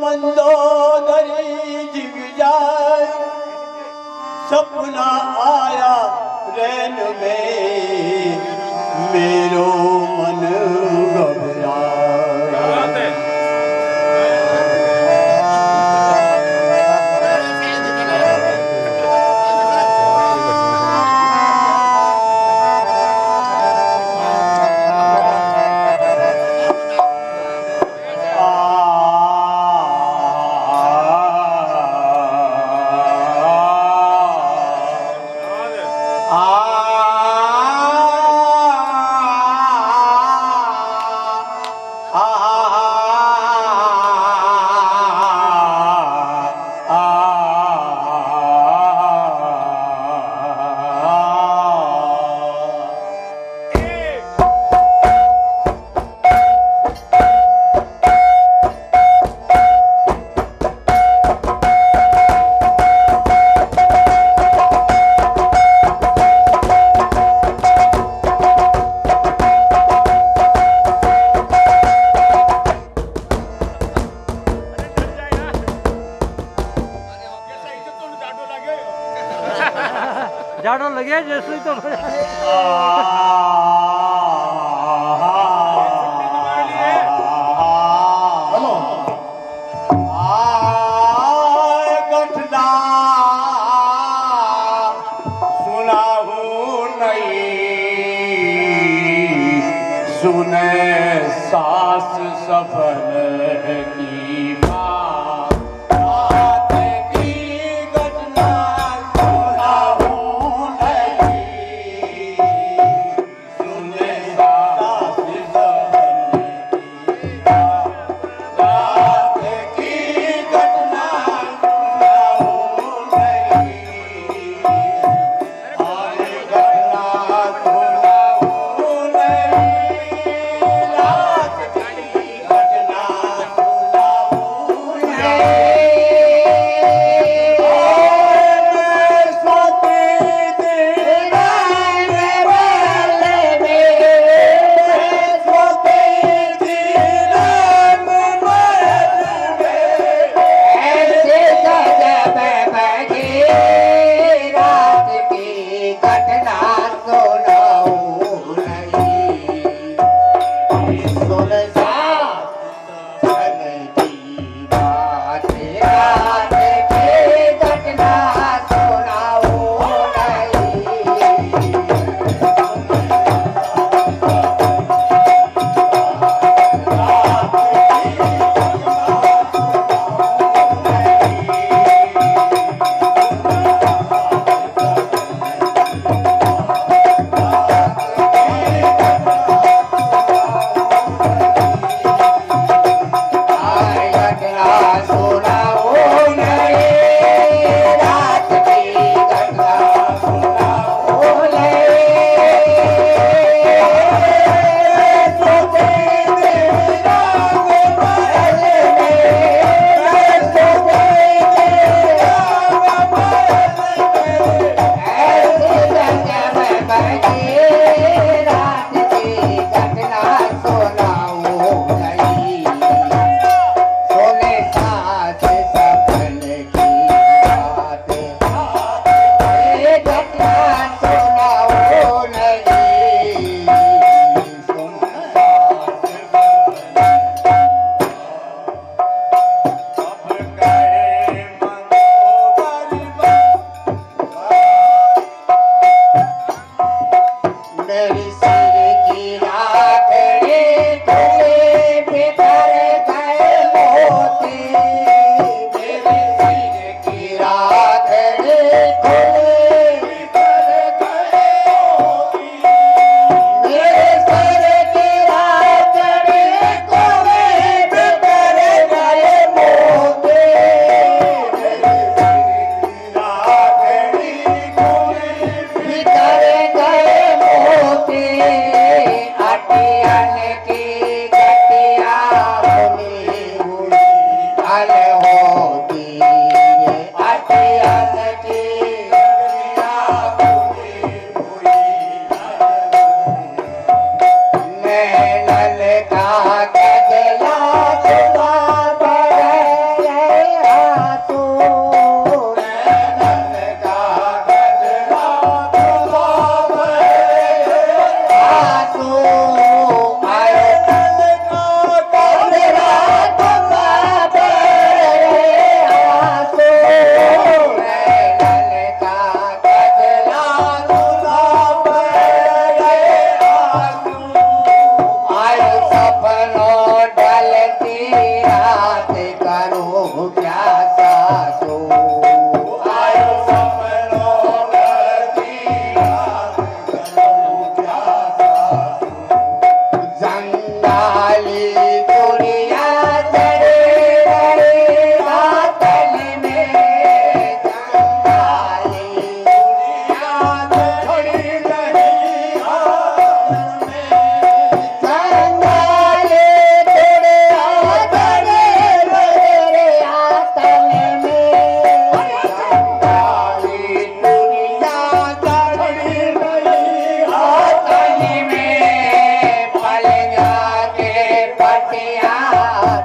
Mandodari zig जाए, सपना आया रैन में, मेरो मन घबराए। जाड़ो लगे जैसे तो घटना सुनाहू नहीं, सुने सास सफल की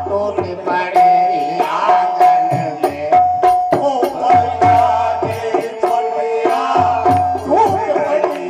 टूट पड़े आंगन में उमरिया के छोटिया टूट पड़ी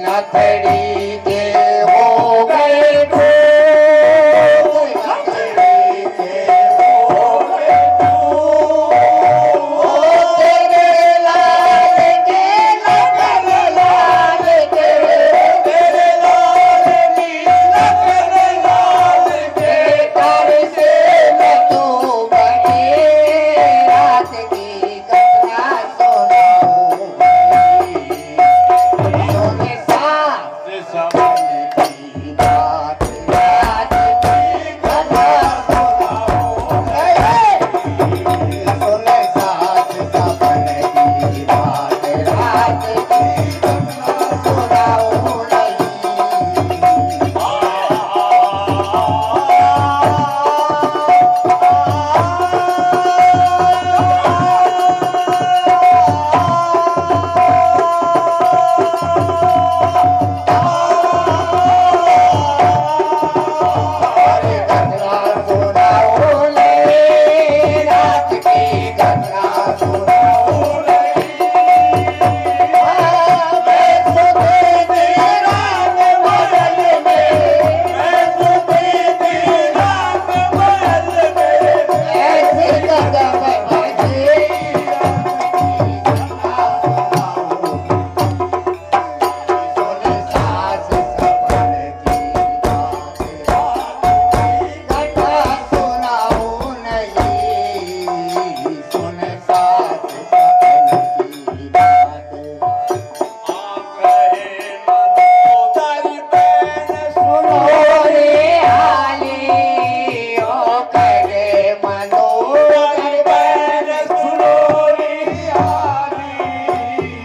लथड़ी के हो गए लथड़ी के हो गए तेरे लाल के लगन लाल के तेरे लाल नीला कर लाल के कर से मैं तू बड़ी रात की कथा सुनाऊं सोने साथ सबन की बात रात की कथा सुनाऊं सोने साथ सपन की बात रात की कथा सुनाऊं अरे कथा सुनाऊं रात की कथा सुनाऊं मैं सुबह रात बदल में मैं सुबह रात महल में ऐसे कदम बजे कथा सुनाऊं सोने सास सपन की बात कथा सुनाऊं नहीं सोने सास सपन की बात सुनो रे हाली ओ करे मनोहर बैन सुनो रे हाली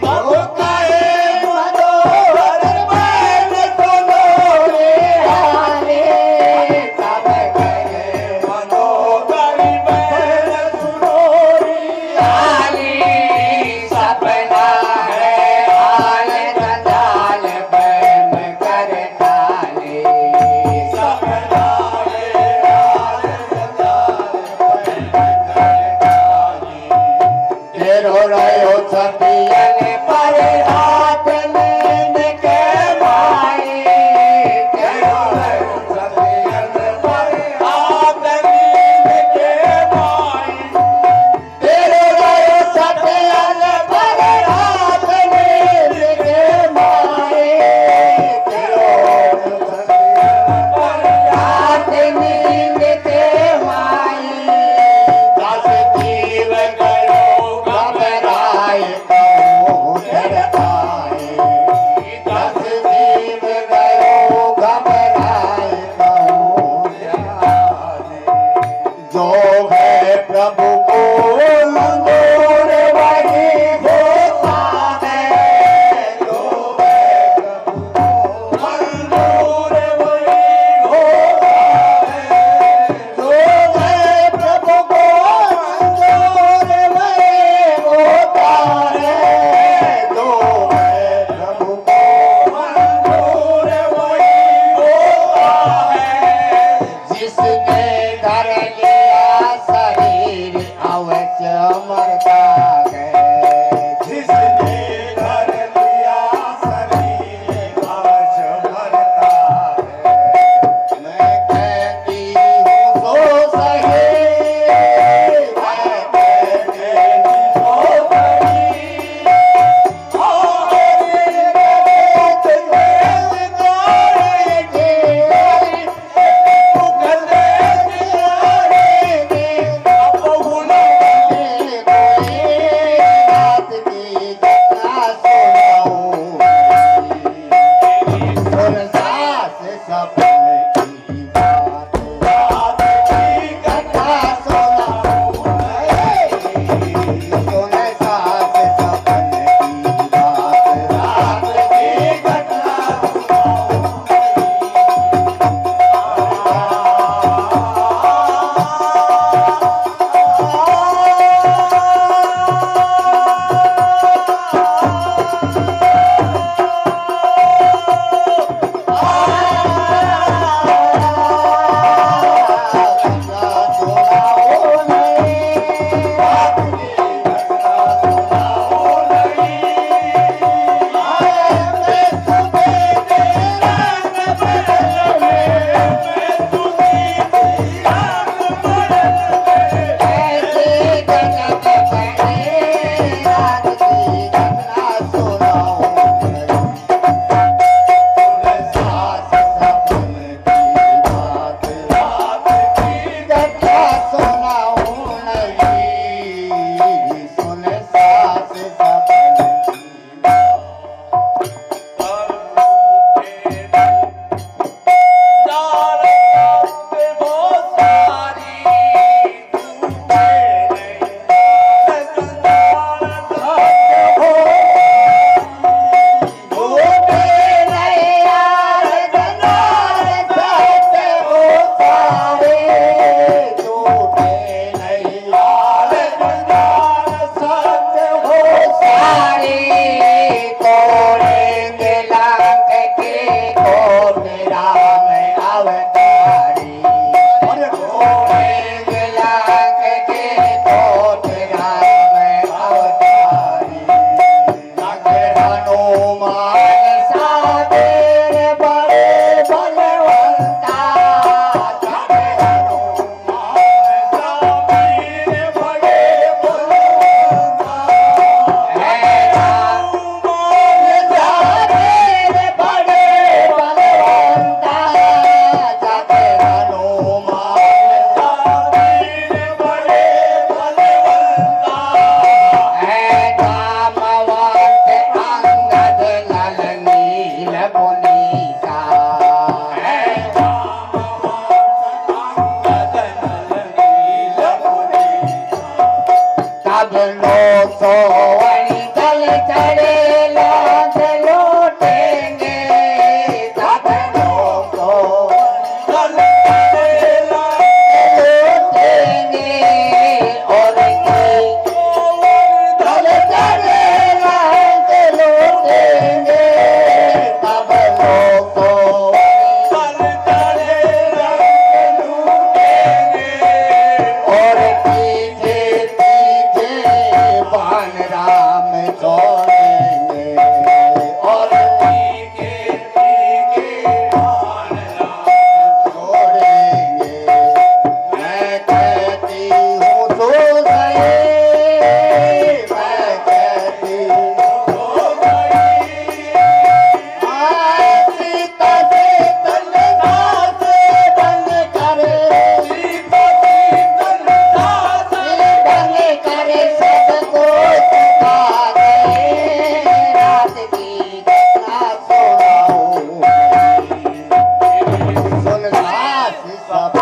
ओ करे मनोहर बैन सुनो रे हाली सब करे मनोहर बैन सुनो रे हाली सपना है हाल कंधाल बैन कर डाले सपना तेरो रहो छपियन पर हाथ नींद के माई तेरो रहो छपियन पर हाथ नींद के माई तेरो रहो छपियन पर हाथ नींद के माई तेरो रहो छपियन पर हाथ नींद के माई दस जीव करो घबराए तो डरताए दस जीव करो घबराए तो डरताए जो है प्रभु को मंजूर वही होता है जो है प्रभु को मंजूर वही होता है जो है प्रभु को मंजूर वही होता है जो है प्रभु को मंजूर वही होता है जिसने घर लिया शरीर अवश्य मरता है जिसने घर लिया शरीर अवश्य मरता है मैं कहती हूँ सो सही मैं कहती हूँ सो सही और जगत में सितारे के मुगले तब नो सोवणी दल चढ़ेला लौटेंगे तब नो सोवणी लौटेंगे और दल चढ़ेला लौटेंगे तब नो और पीछे पीछे बाण राम छोड़ेंगे और छोड़ेंगे मैं कहती हूँ सो गए मैं कहती हूँ सीता से तलवा से बंद करे बंद करे सबको सिखा गए रात की घटना सुनाऊं सुन सास सब